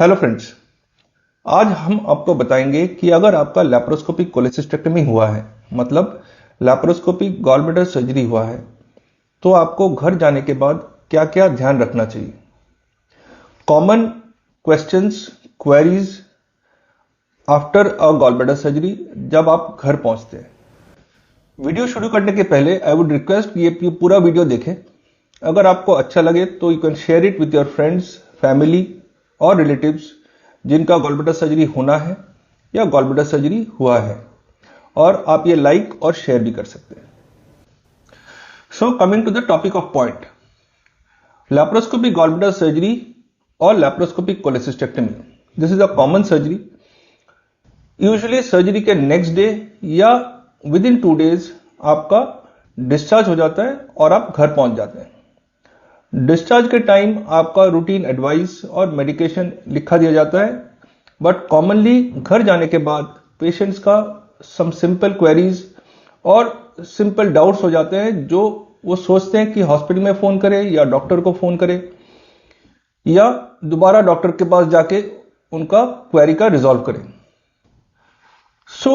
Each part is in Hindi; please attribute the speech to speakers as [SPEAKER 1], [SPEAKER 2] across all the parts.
[SPEAKER 1] हेलो फ्रेंड्स, आज हम आपको बताएंगे कि अगर आपका लैप्रोस्कोपिक कोलेसिस्टेक्टमी हुआ है, मतलब लैप्रोस्कोपिक गॉल ब्लैडर सर्जरी हुआ है, तो आपको घर जाने के बाद क्या क्या ध्यान रखना चाहिए। Common questions, queries after a gall bladder surgery, जब आप घर पहुंचते हैं। वीडियो शुरू करने के पहले आई वुड रिक्वेस्ट कि ये पूरा वीडियो देखें। अगर आपको अच्छा लगे तो you can share it with your friends, family और रिलेटिव्स जिनका गॉल ब्लैडर सर्जरी होना है या गॉल ब्लैडर सर्जरी हुआ है, और आप ये लाइक और शेयर भी कर सकते हैं। So coming to the topic of point, laparoscopic gall bladder surgery और laparoscopic cholecystectomy, this is a common surgery. Usually surgery के नेक्स्ट डे या विद इन 2 days आपका डिस्चार्ज हो जाता है और आप घर पहुंच जाते हैं। डिस्चार्ज के टाइम आपका रूटीन एडवाइस और मेडिकेशन लिखा दिया जाता है, बट कॉमनली घर जाने के बाद पेशेंट्स का सम सिंपल क्वेरीज और सिंपल डाउट्स हो जाते हैं, जो वो सोचते हैं कि हॉस्पिटल में फोन करें या डॉक्टर को फोन करें या दोबारा डॉक्टर के पास जाके उनका क्वेरी का रिजॉल्व करें। सो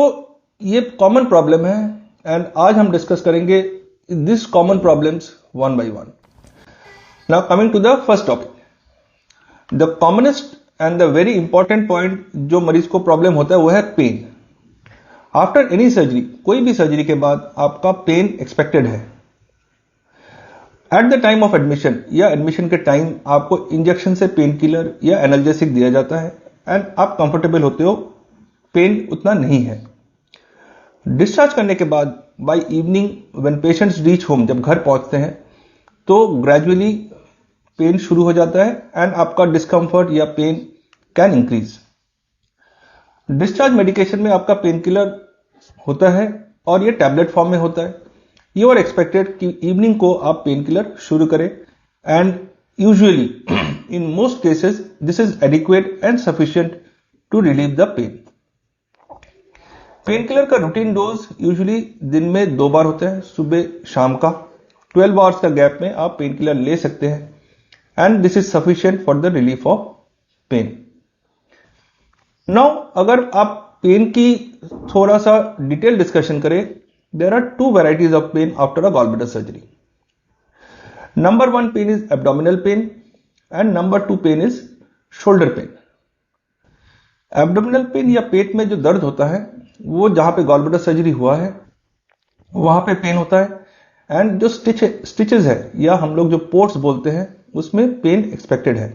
[SPEAKER 1] ये कॉमन प्रॉब्लम है एंड आज हम डिस्कस करेंगे this common problems one by one. Now coming to the first topic, the commonest and the very important point जो मरीज को प्रॉब्लम होता है वो है पेन। आफ्टर एनी सर्जरी, कोई भी सर्जरी के बाद आपका पेन एक्सपेक्टेड है। At the time of admission या एडमिशन के टाइम आपको इंजेक्शन से पेन किलर या एनाल्जेसिक दिया जाता है एंड आप कंफर्टेबल होते हो, पेन उतना नहीं है। डिस्चार्ज करने के बाद by evening when patients reach home, जब घर पहुंचते हैं तो ग्रेजुअली पेन शुरू हो जाता है एंड आपका डिस्कम्फर्ट या pain can increase. Discharge medication में आपका पेन किलर होता है और ये टैबलेट फॉर्म में होता है। यू आर एक्सपेक्टेड कि इवनिंग को आप पेन किलर शुरू करें and usually in most cases this is adequate and sufficient to relieve the pain. Painkiller का रूटीन डोज यूजुअली दिन में 2 बार होता है, सुबह शाम का। 12 आवर्स का गैप में आप पेन किलर ले सकते हैं and this is sufficient for the relief of pain. Now अगर आप पेन की थोड़ा सा डिटेल डिस्कशन करें, there are 2 varieties of pain after a gall bladder surgery. Number 1 pain is abdominal pain and number 2 pain is shoulder pain. Abdominal pain या पेट में जो दर्द होता है वो जहां पे गॉल ब्लैडर सर्जरी हुआ है वहां पे पेन होता है एंड जो स्टिचेस है या हम लोग जो पोर्ट्स बोलते हैं उसमें पेन एक्सपेक्टेड है।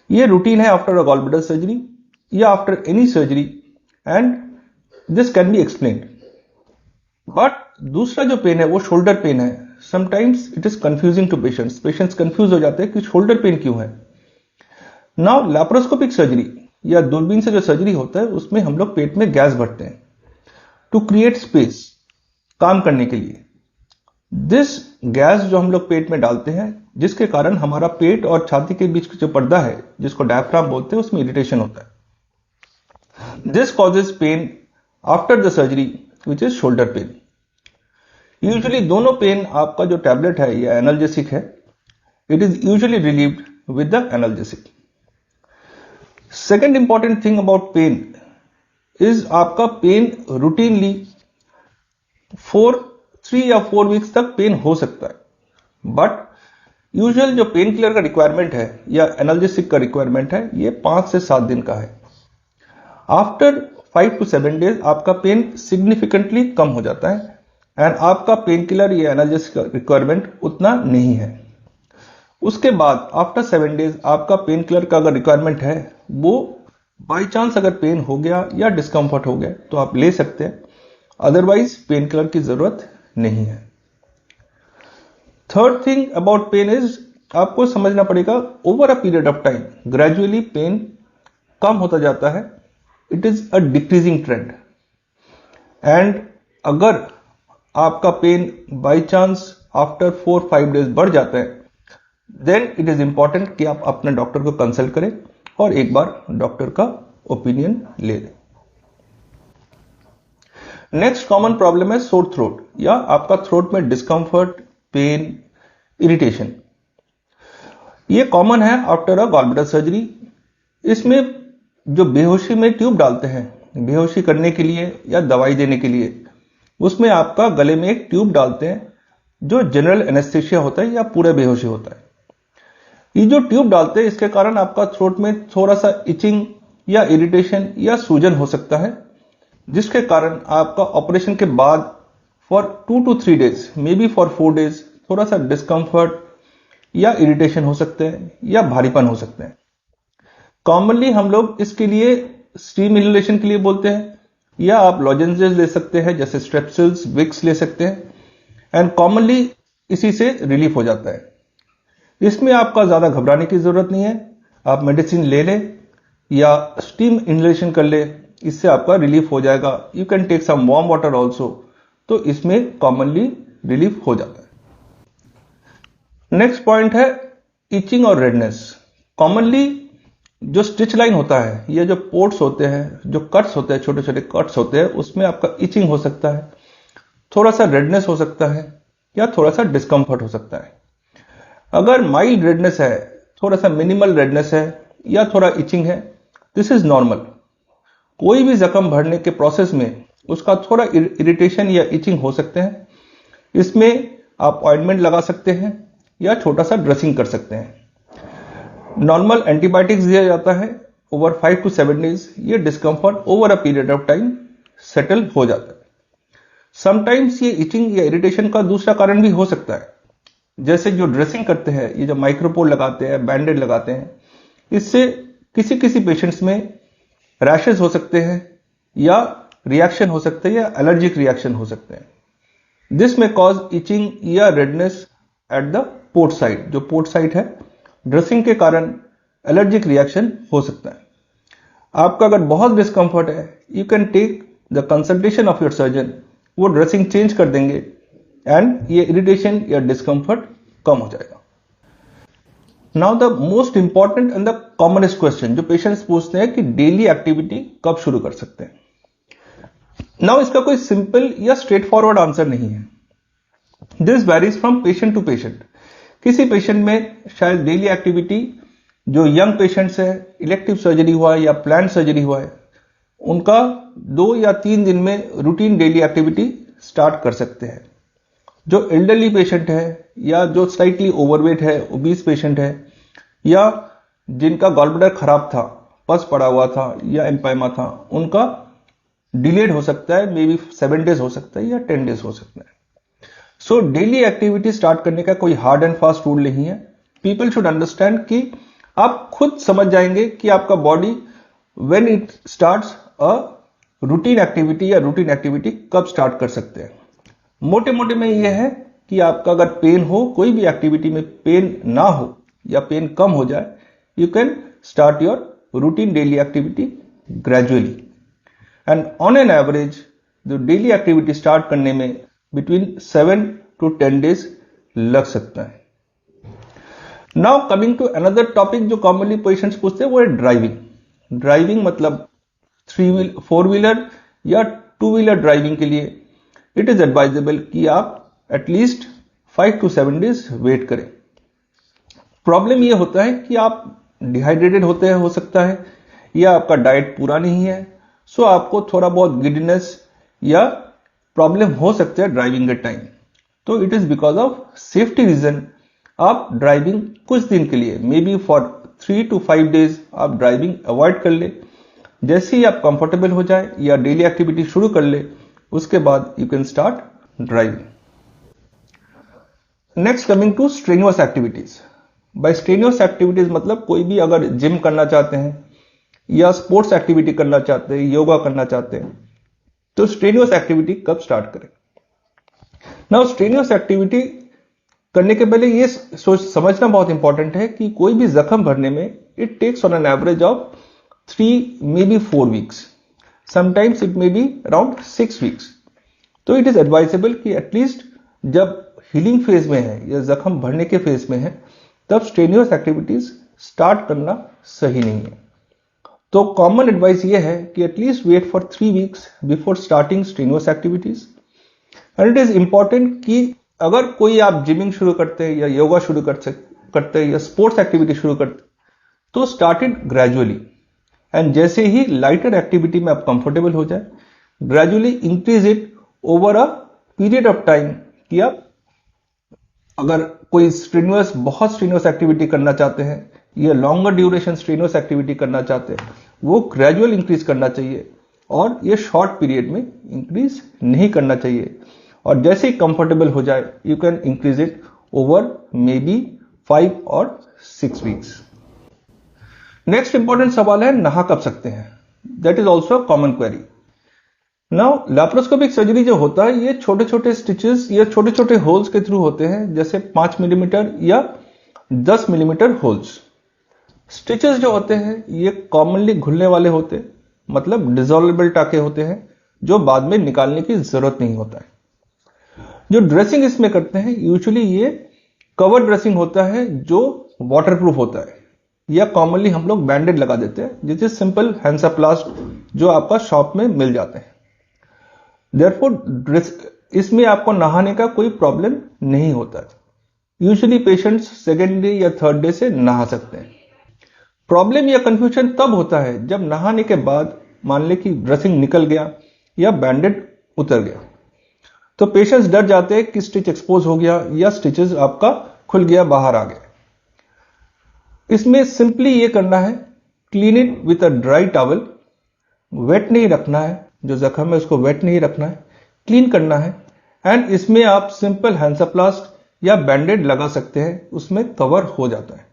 [SPEAKER 1] ये रूटीन है after a gall bladder surgery या after any surgery and this can be explained. But दूसरा जो पेन है वो शोल्डर पेन है। Sometimes it is confusing to patients confuse हो जाते हैं कि शोल्डर पेन क्यों है। नाउ लैप्रोस्कोपिक सर्जरी या दूरबीन से जो सर्जरी होता है उसमें हम लोग पेट में गैस भरते हैं टू क्रिएट स्पेस काम करने के लिए। दिस गैस जो हम लोग पेट में डालते हैं, जिसके कारण हमारा पेट और छाती के बीच का जो पर्दा है जिसको डायफ्राम बोलते हैं उसमें इरिटेशन होता है। This causes pain after the surgery which is shoulder pain. Usually दोनों पेन आपका जो टैबलेट है या एनाल्जेसिक है, it is usually relieved with the analgesic. Second important thing about pain is आपका पेन रूटीनली 3 या 4 वीक्स तक पेन हो सकता है, बट यूजुअल जो पेन किलर का रिक्वायरमेंट है या एनाल्जेसिक का रिक्वायरमेंट है ये 5 से 7 दिन का है। आफ्टर 5 to 7 days आपका पेन सिग्निफिकेंटली कम हो जाता है एंड आपका पेन किलर या एनाल्जेसिक का रिक्वायरमेंट उतना नहीं है। उसके बाद आफ्टर 7 days आपका पेन किलर का अगर रिक्वायरमेंट है, वो बाई चांस अगर पेन हो गया या डिस्कम्फर्ट हो गया तो आप ले सकते हैं, अदरवाइज पेन किलर की जरूरत नहीं है। Third thing about pain is आपको समझना पड़ेगा over a period of time gradually pain कम होता जाता है। It is a decreasing trend and अगर आपका pain by chance after 4-5 days बढ़ जाता है, देन इट इज इंपॉर्टेंट कि आप अपने डॉक्टर को कंसल्ट करें और एक बार डॉक्टर का ओपिनियन ले लें। नेक्स्ट कॉमन प्रॉब्लम है सोर थ्रोट या आपका थ्रोट में डिस्कम्फर्ट, पेन, इरिटेशन। ये कॉमन है after a gall bladder surgery इसमें जो बेहोशी में ट्यूब डालते हैं बेहोशी करने के लिए या दवाई देने के लिए, उसमें आपका गले में एक ट्यूब डालते हैं जो जनरल एनेस्थेसिया होता है या पूरा बेहोशी होता है। ये जो ट्यूब डालते हैं इसके कारण आपका थ्रोट में थोड़ा सा इचिंग या इरिटेशन या सूजन हो सकता है, जिसके कारण आपका ऑपरेशन के बाद for 2 to 3 days, may be for 4 days थोड़ा सा डिस्कंफर्ट या इरिटेशन हो सकते हैं या भारीपन हो सकते हैं। कॉमनली हम लोग इसके लिए स्टीम इनहेलेशन के लिए बोलते हैं, या आप लॉजेंजेस ले सकते हैं जैसे स्ट्रेप्सिल्स, विक्स ले सकते हैं, एंड कॉमनली इसी से रिलीफ हो जाता है। इसमें आपका ज्यादा घबराने की जरूरत नहीं है, आप मेडिसिन ले लें या स्टीम इनहेलेशन कर ले, इससे आपका रिलीफ हो जाएगा। You can take some warm water also, तो इसमें कॉमनली रिलीफ हो जाता है। नेक्स्ट पॉइंट है इचिंग और रेडनेस। कॉमनली जो स्टिच लाइन होता है, ये जो पोर्ट्स होते हैं, जो कट्स होते हैं, छोटे छोटे कट्स होते हैं, उसमें आपका इचिंग हो सकता है, थोड़ा सा रेडनेस हो सकता है या थोड़ा सा डिस्कंफर्ट हो सकता है। अगर माइल्ड रेडनेस है, थोड़ा सा मिनिमल रेडनेस है या थोड़ा इचिंग है, दिस इज नॉर्मल। कोई भी जख्म भरने के प्रोसेस में उसका थोड़ा इरिटेशन या इचिंग हो सकते हैं। इसमें आप ऑइंटमेंट लगा सकते हैं या छोटा सा ड्रेसिंग कर सकते हैं। नॉर्मल एंटीबायोटिक्स दिया जाता है ओवर 5 to 7 डेज। ये discomfort over a period of time settle हो जाता है। समटाइम्स ये इचिंग या इरिटेशन का दूसरा कारण भी हो सकता है, जैसे जो ड्रेसिंग करते हैं, ये जो माइक्रोपोल लगाते हैं, बैंडेड लगाते हैं, इससे किसी किसी पेशेंट्स में रैशेस हो सकते हैं या रिएक्शन हो सकते हैं या एलर्जिक रिएक्शन हो सकते हैं। दिस में कॉज इचिंग या redness at the port site. जो पोर्ट साइट है, ड्रेसिंग के कारण एलर्जिक रिएक्शन हो सकता है। आपका अगर बहुत डिस्कंफर्ट है, you can take the consultation of your surgeon, वो ड्रेसिंग चेंज कर देंगे एंड ये इरिटेशन या डिस्कंफर्ट कम हो जाएगा। Now the most important and the commonest question जो पेशेंट्स पूछते हैं कि डेली एक्टिविटी कब शुरू कर सकते हैं। नाउ इसका कोई सिंपल या स्ट्रेट फॉरवर्ड आंसर नहीं है। This varies from patient to patient. किसी पेशेंट में शायद डेली एक्टिविटी, जो यंग पेशेंट्स है, इलेक्टिव सर्जरी हुआ है या प्लान सर्जरी हुआ है, उनका 2 या 3 दिन में रूटीन डेली एक्टिविटी स्टार्ट कर सकते हैं। जो एल्डरली पेशेंट है या जो स्लाइटली ओवरवेट है, ओबीस पेशेंट है, या जिनका गॉलब्लैडर खराब था, पस पड़ा हुआ था या एम्पाइमा था, उनका डिलेड हो सकता है, मे बी 7 डेज हो सकता है या 10 डेज हो सकता है। सो डेली एक्टिविटी स्टार्ट करने का कोई हार्ड एंड फास्ट रूल नहीं है। पीपल शुड अंडरस्टैंड कि आप खुद समझ जाएंगे कि आपका body when it starts a routine activity या रूटीन एक्टिविटी कब स्टार्ट कर सकते हैं। मोटे मोटे में यह है कि आपका अगर पेन हो, कोई भी एक्टिविटी में पेन ना हो या पेन कम हो जाए, you can start your routine daily activity gradually, and on an average जो डेली एक्टिविटी स्टार्ट करने में बिटवीन 7 to 10 डेज लग सकता है। Now coming to another topic जो कॉमनली पेशेंट्स पूछते हैं, वो है ड्राइविंग। ड्राइविंग मतलब 4 व्हीलर या 2 व्हीलर ड्राइविंग के लिए इट इज एडवाइजेबल कि आप एटलीस्ट 5 to 7 डेज वेट करें। प्रॉब्लम यह होता है कि आप डिहाइड्रेटेड होते हैं, हो सकता है, या आपका डाइट पूरा नहीं है, सो आपको थोड़ा बहुत गिडनेस या प्रॉब्लम हो सकते हैं ड्राइविंग के टाइम। तो it is because of safety reason आप ड्राइविंग कुछ दिन के लिए, may be for 3 to 5 days आप ड्राइविंग अवॉइड कर ले। जैसे ही आप कंफर्टेबल हो जाए या डेली एक्टिविटी शुरू कर ले, उसके बाद you can start driving. Next coming to strenuous activities. By strenuous activities मतलब कोई भी अगर जिम करना चाहते हैं या स्पोर्ट्स एक्टिविटी करना चाहते हैं, योगा करना चाहते हैं, तो स्ट्रेनुअस एक्टिविटी कब स्टार्ट करें। नाउ स्ट्रेनुअस एक्टिविटी करने के पहले ये समझना बहुत इंपॉर्टेंट है कि कोई भी जख्म भरने में it takes on an average of 3 may be 4 weeks, sometimes it may be around 6 weeks. तो इट इज एडवाइजेबल कि एटलीस्ट जब हीलिंग फेज में है या जख्म भरने के फेज में है, तब स्ट्रेनुअस एक्टिविटीज स्टार्ट करना सही नहीं है। तो कॉमन एडवाइस ये है कि at least wait for 3 weeks before starting strenuous activities. And it is important कि अगर कोई आप जिमिंग शुरू करते हैं या योगा शुरू करते हैं या स्पोर्ट्स एक्टिविटी शुरू करते हैं, तो स्टार्ट इट ग्रेजुअली। एंड जैसे ही लाइटर एक्टिविटी में आप कंफर्टेबल हो जाए, gradually increase it over a period of time. कि आप अगर कोई बहुत स्ट्रीनुअस एक्टिविटी करना चाहते हैं या लॉन्गर ड्यूरेशन स्ट्रीनुअस एक्टिविटी करना चाहते हैं, वो ग्रेजुअल इंक्रीज करना चाहिए और ये शॉर्ट पीरियड में इंक्रीज नहीं करना चाहिए। और जैसे ही कंफर्टेबल हो जाए, you can increase it over may be 5 और 6 वीक्स। नेक्स्ट इंपॉर्टेंट सवाल है, नहा कब सकते हैं? That is also common query. Now laparoscopic surgery जो होता है, ये छोटे छोटे स्टिचेस या छोटे छोटे होल्स के थ्रू होते हैं, जैसे 5 मिलीमीटर या 10 मिलीमीटर होल्स। स्टिचेस जो होते हैं ये कॉमनली घुलने वाले होते हैं, मतलब डिसॉल्वेबल टाके होते हैं, जो बाद में निकालने की जरूरत नहीं होता है। जो ड्रेसिंग इसमें करते हैं, यूजुअली ये कवर ड्रेसिंग होता है जो वाटरप्रूफ होता है, या कॉमनली हम लोग बैंडेड लगा देते हैं, जिस इज सिंपल हैंसाप्लास्ट, जो आपका शॉप में मिल जाते हैं। देयरफॉर इसमें आपको नहाने का कोई प्रॉब्लम नहीं होता है। यूजुअली पेशेंट्स सेकेंड डे या थर्ड डे से नहा सकते हैं। प्रॉब्लम या कंफ्यूजन तब होता है जब नहाने के बाद मान ले कि ड्रेसिंग निकल गया या बैंडेड उतर गया, तो पेशेंट्स डर जाते हैं कि स्टिच एक्सपोज हो गया या स्टिचेस आपका खुल गया, बाहर आ गया। इसमें सिंपली ये करना है, clean it with a dry towel. Wet नहीं रखना है, जो जख्म है उसको वेट नहीं रखना है, क्लीन करना है। एंड इसमें आप सिंपल हैंसाप्लास्ट या बैंडेड लगा सकते हैं, उसमें कवर हो जाता है।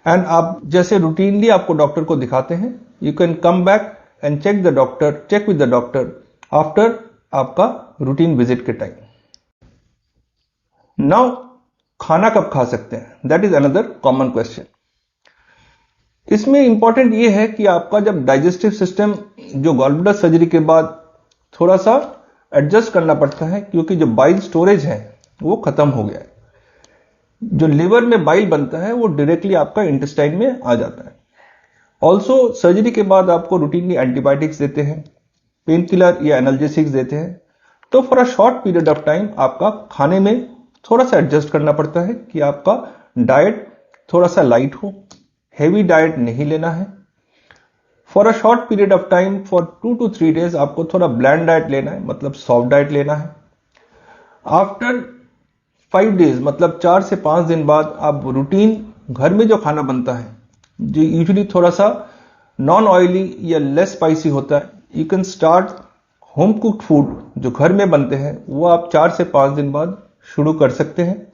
[SPEAKER 1] एंड आप जैसे रूटीनली आपको डॉक्टर को दिखाते हैं, you can come back and check with the doctor after आपका रूटीन विजिट के टाइम। नाउ खाना कब खा सकते हैं? That is another common question. इसमें इंपॉर्टेंट ये है कि आपका जब डाइजेस्टिव सिस्टम जो गॉलब्लैडर सर्जरी के बाद थोड़ा सा एडजस्ट करना पड़ता है, क्योंकि जो बाइल स्टोरेज है वो खत्म हो गया है। जो लिवर में बाइल बनता है वो डायरेक्टली आपका इंटेस्टाइन में आ जाता है। ऑल्सो सर्जरी के बाद आपको रूटीनली एंटीबायोटिक्स देते हैं, पेन किलर या एनाल्जेसिक्स देते हैं। तो for a short period of time आपका खाने में थोड़ा सा एडजस्ट करना पड़ता है कि आपका डाइट थोड़ा सा लाइट हो, हेवी डाइट नहीं लेना है। For a short period of time, for 2 to 3 days आपको थोड़ा ब्लैंड डाइट लेना है, मतलब सॉफ्ट डाइट लेना है। आफ्टर 5 days, मतलब 4 से 5 दिन बाद आप रूटीन घर में जो खाना बनता है, जो यूजुअली थोड़ा सा नॉन ऑयली या लेस स्पाइसी होता है, you can start home cooked food जो घर में बनते हैं, वो आप 4 से 5 दिन बाद शुरू कर सकते हैं।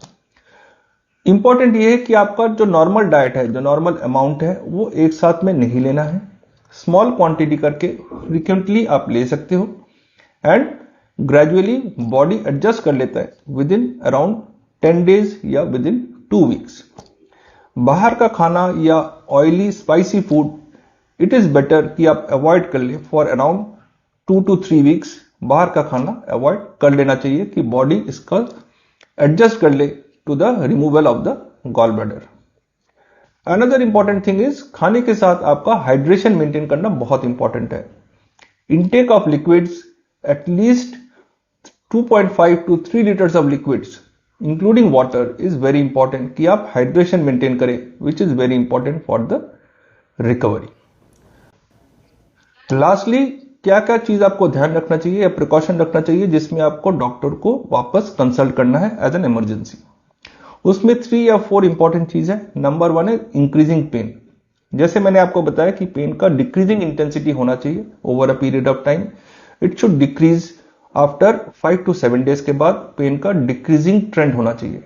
[SPEAKER 1] इंपॉर्टेंट ये है कि आपका जो नॉर्मल डाइट है, जो नॉर्मल अमाउंट है, वो एक साथ में नहीं लेना है। स्मॉल क्वांटिटी करके फ्रीक्वेंटली आप ले सकते हो एंड ग्रेजुअली बॉडी एडजस्ट कर लेता है विद इन अराउंड 10 days या विद इन 2 weeks। बाहर का खाना या oily spicy food, it is better कि आप अवॉइड कर ले फॉर अराउंड 2 to 3 weeks। बाहर का खाना अवॉइड कर लेना चाहिए कि बॉडी इसका एडजस्ट कर ले to the removal of the gall bladder. Another important thing is, खाने के साथ आपका हाइड्रेशन मेंटेन करना बहुत इंपॉर्टेंट है। Intake of liquids, at least 2.5 to 3 liters of liquids including water is very important, कि आप हाइड्रेशन मेंटेन करें, which is very important for the recovery. Lastly, क्या क्या चीज आपको ध्यान रखना चाहिए या प्रिकॉशन रखना चाहिए जिसमें आपको डॉक्टर को वापस कंसल्ट करना है एज एन इमरजेंसी? उसमें 3 या 4 इंपॉर्टेंट चीज है। नंबर 1 है इंक्रीजिंग पेन। जैसे मैंने आपको बताया कि पेन का डिक्रीजिंग इंटेंसिटी होना चाहिए over a period of time. It should decrease after 5 to 7 days के बाद पेन का डिक्रीजिंग ट्रेंड होना चाहिए।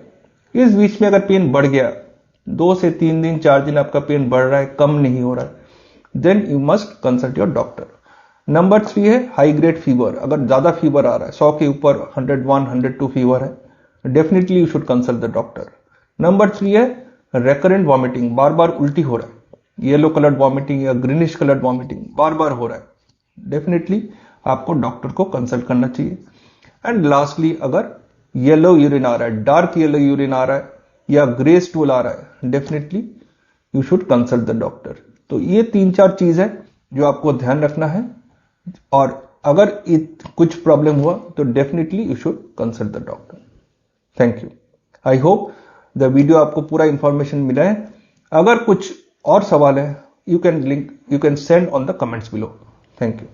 [SPEAKER 1] इस बीच में अगर पेन बढ़ गया, 2 से 3 दिन 4 दिन आपका पेन बढ़ रहा है, कम नहीं हो रहा है, then you must consult your doctor. Number 3 है हाई ग्रेड फीवर। अगर ज्यादा फीवर आ रहा है, 100 के ऊपर 101, 102 फीवर है, definitely you should consult the doctor. Number 3 है रेकरेंट वॉमिटिंग। बार बार उल्टी हो रहा है, येलो कलर्ड वॉमिटिंग या ग्रीनिश कलर्ड वॉमिटिंग बार बार हो रहा है, डेफिनेटली आपको डॉक्टर को कंसल्ट करना चाहिए। एंड लास्टली, अगर येलो यूरिन आ रहा है, डार्क येलो यूरिन आ रहा है या ग्रे स्टूल आ रहा है, definitely you should consult the doctor. तो ये 3-4 चीज है जो आपको ध्यान रखना है, और अगर कुछ प्रॉब्लम हुआ तो definitely you should consult the doctor. Thank you. I hope the video आपको पूरा इंफॉर्मेशन मिला है। अगर कुछ और सवाल है you can send on the comments below. Thank you.